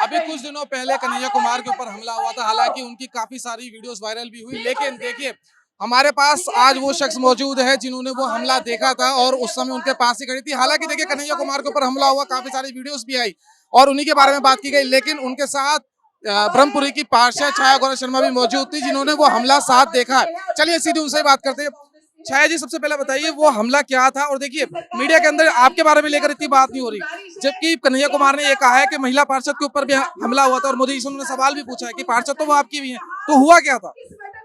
अभी कुछ दिनों पहले कन्हैया कुमार के ऊपर हमला हुआ था, हालांकि उनकी काफी सारी वीडियोस वायरल भी हुई, लेकिन देखिए हमारे पास आज वो शख्स मौजूद है जिन्होंने वो हमला देखा था और उस समय उनके पास ही खड़ी थी। हालांकि देखिए कन्हैया कुमार के ऊपर हमला हुआ, काफी सारी वीडियोस भी आई और उन्हीं के बारे में बात की गई, लेकिन उनके साथ ब्रह्मपुरी की पार्षद छाया गौरव शर्मा भी मौजूद थी जिन्होंने वो हमला साथ देखा है। चलिए सीधे उनसे ही बात करते हैं। छाया जी, सबसे पहले बताइए वो हमला क्या था। और देखिए मीडिया के अंदर आपके बारे में लेकर इतनी बात नहीं हो रही, जबकि कन्हैया कुमार ने ये कहा है कि महिला पार्षद के ऊपर भी हमला हुआ था और मोदी जी से उन्होंने सवाल भी पूछा है कि पार्षद तो वो आपकी भी है, तो हुआ क्या था?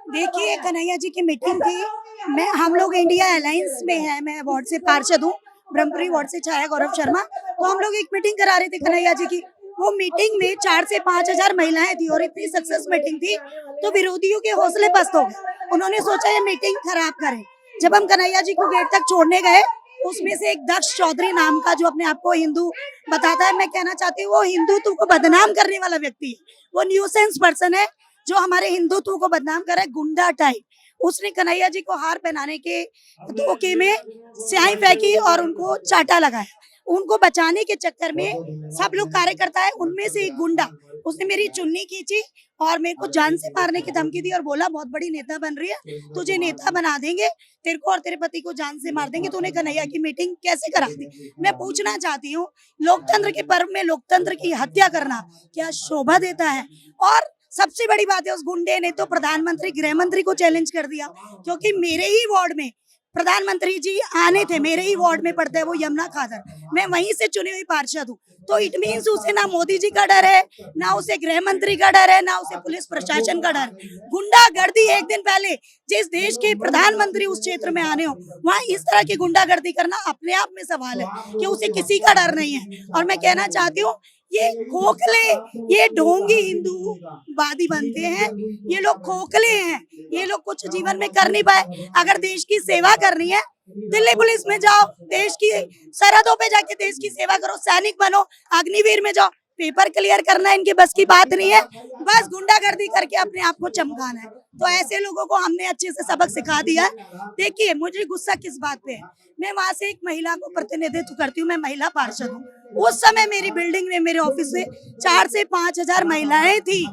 देखिए, कन्हैया जी की मीटिंग थी। हम लोग इंडिया अलायंस में है, मैं वार्ड से पार्षद हूँ, ब्रह्मपुरी वार्ड से छाया गौरव शर्मा। तो हम लोग एक मीटिंग करा रहे थे कन्हैया जी की। वो मीटिंग में 4 से 5 हजार महिलाएं थी और इतनी सक्सेस मीटिंग थी, तो विरोधियों के हौसले पस्त हो गए। उन्होंने सोचा ये मीटिंग खराब करें। जब हम कन्हैया जी को गेट तक छोड़ने गए, उसमें से एक दक्ष चौधरी नाम का, जो अपने आप को हिंदू बताता है, मैं कहना चाहती हूँ वो हिंदुत्व को बदनाम करने वाला व्यक्ति है। वो न्यूसेंस पर्सन है जो हमारे हिंदुत्व को बदनाम करे, गुंडा टाइप। उसने कन्हैया जी को हार पहनाने के धोखे में स्याही फेंकी और उनको चाटा लगाया। उनको बचाने के चक्कर में सब लोग कार्यकर्ता है, उनमें से एक गुंडा, उसने मेरी चुन्नी खींची और मेरे को जान से मारने की धमकी दी और बोला बहुत बड़ी नेता बन रही है, तुझे नेता बना देंगे, तेरे को और तेरे पति को जान से मार देंगे। तूने कन्हैया की मीटिंग कैसे करा दी? मैं पूछना चाहती हूँ, लोकतंत्र के पर्व में लोकतंत्र की हत्या करना क्या शोभा देता है? और सबसे बड़ी बात है, उस गुंडे ने तो प्रधानमंत्री गृह मंत्री को चैलेंज कर दिया, क्योंकि मेरे ही वार्ड में प्रधानमंत्री जी आने थे, मेरे ही वार्ड में पड़ते हैं वो यमुना खादर, मैं वहीं से चुनी हुई पार्षद हूँ। तो इट मीन्स उसे ना मोदी जी का डर है, ना उसे गृह मंत्री का डर है, ना उसे पुलिस प्रशासन का डर। गुंडागर्दी एक दिन पहले जिस देश के प्रधानमंत्री उस क्षेत्र में आने हो, वहाँ इस तरह की गुंडागर्दी करना अपने आप में सवाल है कि उसे किसी का डर नहीं है। और मैं कहना चाहती हूँ, ये खोखले, ये ढोंगी हिंदूवादी बनते हैं, ये लोग खोखले हैं, ये लोग कुछ जीवन में कर नहीं पाए। अगर देश की सेवा करनी है, दिल्ली पुलिस में जाओ, देश की सरहदों पे जाके देश की सेवा करो, सैनिक बनो, अग्निवीर में जाओ। पेपर क्लियर करना इनके बस की बात नहीं है, बस गुंडागर्दी करके अपने आप को चमकाना है। तो ऐसे लोगों को हमने अच्छे से सबक सिखा दिया है। देखिए, मुझे गुस्सा किस बात पे है, मैं वहां से एक महिला को प्रतिनिधित्व करती हूँ, मैं महिला पार्षद हूँ। उस समय मेरी बिल्डिंग में, मेरे ऑफिस में 4 से 5 हजार महिलाएं थी।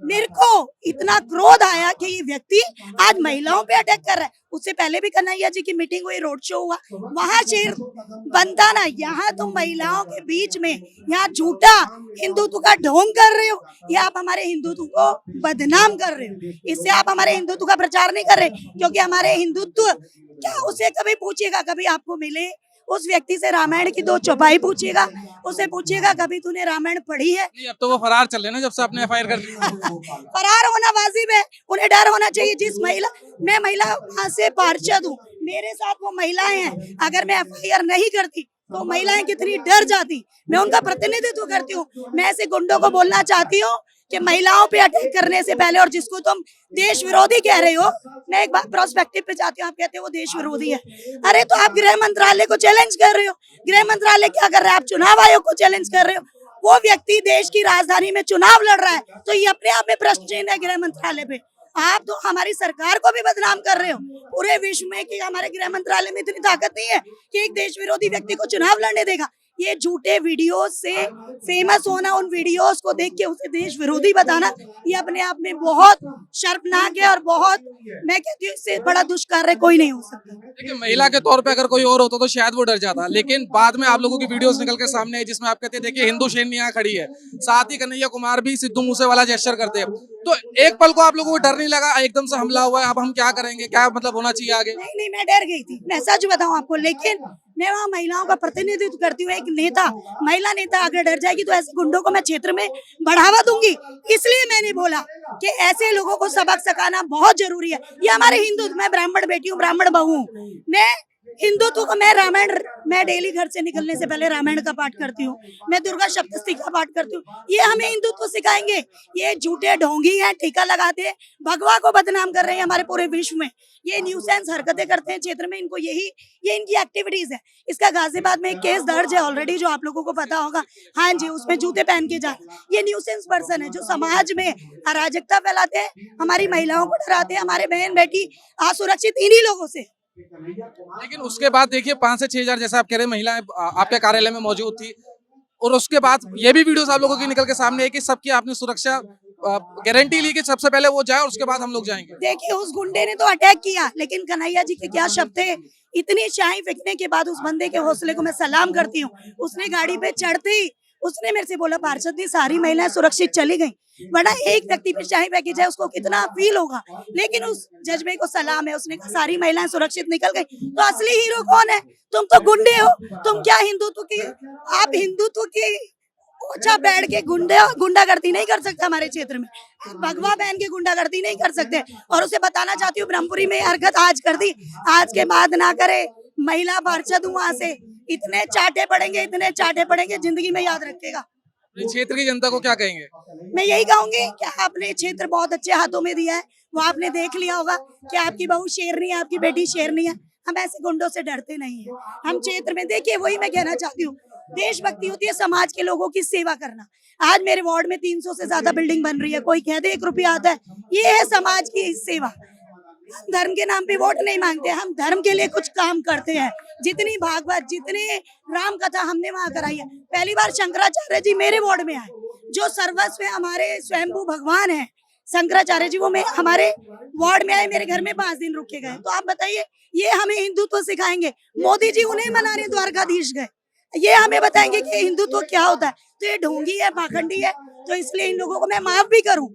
मेरे को इतना क्रोध आया कि ये व्यक्ति आज महिलाओं पे अटैक कर रहा है। उससे पहले भी कन्हैया जी की मीटिंग हुई, रोड शो हुआ, वहां शेर बनता ना, यहाँ तुम महिलाओं के बीच में यहाँ झूठा हिंदुत्व का ढोंग कर रहे हो, या आप हमारे हिंदुत्व को बदनाम कर रहे हो। इससे आप हमारे हिंदुत्व का प्रचार नहीं कर रहे, क्योंकि हमारे हिंदुत्व क्या, उसे कभी पूछिएगा, कभी आपको मिले उस व्यक्ति से रामायण की 2 चौपाई पूछिएगा, उसे पूछिएगा कभी तूने रामायण पढ़ी है? नहीं, अब तो वो फरार चल रहे हैं ना, जब से आपने एफआईआर कर दी। फरार होना वाजिब है, उन्हें डर होना चाहिए। जिस महिला, मैं महिला वहाँ से पार्षद हूँ, मेरे साथ वो महिलाएं हैं, अगर मैं एफआईआर नहीं करती तो महिलाएं कितनी डर जाती। मैं उनका प्रतिनिधित्व करती हूँ। मैं ऐसे गुंडों को बोलना चाहती हूँ कि महिलाओं पे अटैक करने से पहले, और जिसको तुम देश विरोधी कह रहे हो, मैं एक बात प्रोस्पेक्टिव पे जाती हूँ, आप कहते हो वो देश विरोधी है। अरे तो आप गृह मंत्रालय को चैलेंज कर रहे हो, गृह मंत्रालय क्या कर रहा है? आप चुनाव आयोग को चैलेंज कर रहे हो। वो व्यक्ति देश की राजधानी में चुनाव लड़ रहा है, तो ये अपने आप में प्रश्न चिन्ह है गृह मंत्रालय पे। आप तो हमारी सरकार को भी बदनाम कर रहे हो पूरे विश्व में, कि हमारे गृह मंत्रालय में इतनी ताकत नहीं है कि एक देश विरोधी व्यक्ति को चुनाव लड़ने देगा। ये झूठे वीडियोस से फेमस होना, उन वीडियोस को देख के उसे देश विरोधी बताना, ये अपने आप में बहुत शर्मनाक है और बहुत, मैं कहती हूँ, इससे बड़ा दुष्कार्य कोई नहीं हो सकता। देखिए महिला के तौर पे अगर कोई और होता तो शायद वो डर जाता, लेकिन बाद में आप लोगों की वीडियोस निकल के सामने आई जिसमें आप कहते हैं देखिए हिंदू सेना यहाँ खड़ी है, साथ ही कन्हैया कुमार भी सिद्धू मूसेवाला जेस्चर करते हैं, तो एक पल को आप लोगों को डर नहीं लगा? एकदम से हमला हुआ है, अब हम क्या करेंगे, क्या मतलब होना चाहिए आगे? नहीं नहीं, मैं डर गई थी, मैं सच बताऊं आपको, लेकिन मैं वहाँ महिलाओं का प्रतिनिधित्व करती हूँ। एक नेता, महिला नेता अगर डर जाएगी तो ऐसे गुंडों को मैं क्षेत्र में बढ़ावा दूंगी। इसलिए मैंने बोला कि ऐसे लोगों को सबक सिखाना बहुत जरूरी है। ये हमारे हिंदू, मैं ब्राह्मण बेटी हूँ, ब्राह्मण बहू हूँ, मैं हिंदुत्व को, मैं रामायण, मैं डेली घर से निकलने से पहले रामायण का पाठ करती हूँ, मैं दुर्गा सप्तशती का पाठ करती हूँ। ये हमें हिंदुत्व सिखाएंगे? ये झूठे ढोंगी हैं, टीका लगाते हैं, भगवा को बदनाम कर रहे हैं हमारे पूरे विश्व में। ये न्यूसेंस हरकतें करते हैं क्षेत्र में, इनको यही, ये इनकी एक्टिविटीज है। इसका गाजियाबाद में एक केस दर्ज है ऑलरेडी, जो आप लोगों को पता होगा। हाँ जी, उसमें जूते पहन के जाना, ये न्यूसेंस पर्सन है जो समाज में अराजकता फैलाते हैं, हमारी महिलाओं को डराते हैं। हमारे बहन बेटी असुरक्षित इन्हीं लोगों से। लेकिन उसके बाद देखिए 5 से 6 हजार जैसा आप कह रहे हैं महिलाएं आपके कार्यालय में मौजूद थी, और उसके बाद ये भी वीडियोस आप लोगों की निकल के सामने है कि सबकी आपने सुरक्षा गारंटी ली कि सबसे पहले वो जाए और उसके बाद हम लोग जाएंगे। देखिए उस गुंडे ने तो अटैक किया, लेकिन कन्हैया जी के क्या शब्द थे। इतनी चाय फेंकने के बाद उस बंदे के हौसले को मैं सलाम करती हूँ। उसने गाड़ी पे चढ़ते ही उसने मेरे से बोला, पार्षद जी सारी महिलाएं सुरक्षित चली गई, वरना एक व्यक्ति पे चाय फेंकी जाए उसको कितना फील होगा। लेकिन उस जज्बे को सलाम है, उसने कहा सारी महिलाएं सुरक्षित निकल गई। तो असली हीरो कौन है? तुम तो गुंडे हो। तुम क्या हिंदुत्व की, आप हिंदुत्व की ओछा बैठ के गुंडागर्दी नहीं कर सकते हमारे क्षेत्र में। भगवा पहन के गुंडागर्दी नहीं कर सकते। और उसे बताना चाहती हूँ, ब्रह्मपुरी में हरकत आज कर दी, आज के बाद ना करे। महिला पार्षद हूँ वहां से, इतने चाटे पड़ेंगे जिंदगी में याद रखेगा। अपने क्षेत्र की जनता को क्या कहेंगे? मैं यही कहूंगी कि आपने क्षेत्र बहुत अच्छे हाथों में दिया है। वो आपने देख लिया होगा कि आपकी बहू शेरनी है, आपकी बेटी शेरनी है। हम ऐसे गुंडों से डरते नहीं है। हम क्षेत्र में देखिए, वही मैं कहना चाहती हूँ, देशभक्ति होती है समाज के लोगों की सेवा करना। आज मेरे वार्ड में 300 से ज्यादा बिल्डिंग बन रही है, कोई कह दे 1 रुपया आता है, ये है समाज की सेवा। हम धर्म के नाम पे वोट नहीं मांगते, हम धर्म के लिए कुछ काम करते हैं। जितनी भागवत, जितने राम कथा हमने वहाँ कराई है। पहली बार शंकराचार्य जी मेरे वार्ड में आए, जो सर्वस्व हमारे स्वयंभू भगवान है शंकराचार्य जी, वो हमारे वार्ड में आए, मेरे घर में 5 दिन रुक के गए। तो आप बताइए, ये हमें हिंदुत्व सिखाएंगे? मोदी जी उन्हें मनाने द्वारकाधीश गए, ये हमें बताएंगे कि हिंदुत्व क्या होता है? तो ये ढोंगी है, पाखंडी है। तो इसलिए इन लोगों को मैं माफ भी करूं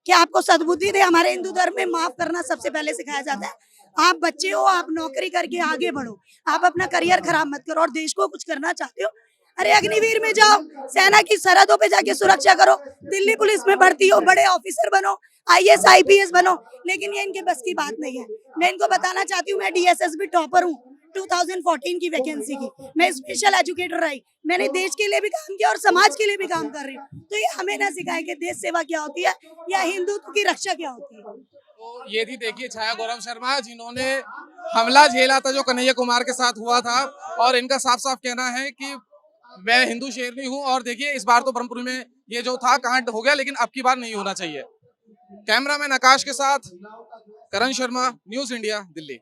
कि आपको सद्बुद्धि दे। हमारे हिंदू धर्म में माफ करना सबसे पहले सिखाया जाता है। आप बच्चे हो, आप नौकरी करके आगे बढ़ो, आप अपना करियर खराब मत करो। और देश को कुछ करना चाहते हो, अरे अग्निवीर में जाओ, सेना की सरहदों पे जाके सुरक्षा करो, दिल्ली पुलिस में भर्ती हो, बड़े ऑफिसर बनो, IAS IPS बनो। लेकिन ये इनके बस की बात नहीं है। मैं इनको बताना चाहती हूँ, मैं DSSB टॉपर हूँ 2014 की वैकेंसी की। मैं स्पेशल एजुकेटर रही, मैंने देश के लिए भी काम किया और समाज के लिए भी काम कर रही हूँ। तो ये हमें ना सिखाए कि देश सेवा क्या होती है या हिंदुत्व की रक्षा क्या होती है। तो ये थी देखिए छाया गौरव शर्मा, जिन्होंने हमला झेला था जो कन्हैया कुमार के साथ हुआ था। और इनका साफ साफ कहना है कि मैं हिंदू शेरनी हूं। और देखिए इस बार तो ब्रह्मपुरी में ये जो था कांड हो गया, लेकिन अब की बार नहीं होना चाहिए। कैमरामैन आकाश के साथ करण शर्मा, न्यूज़ इंडिया, दिल्ली।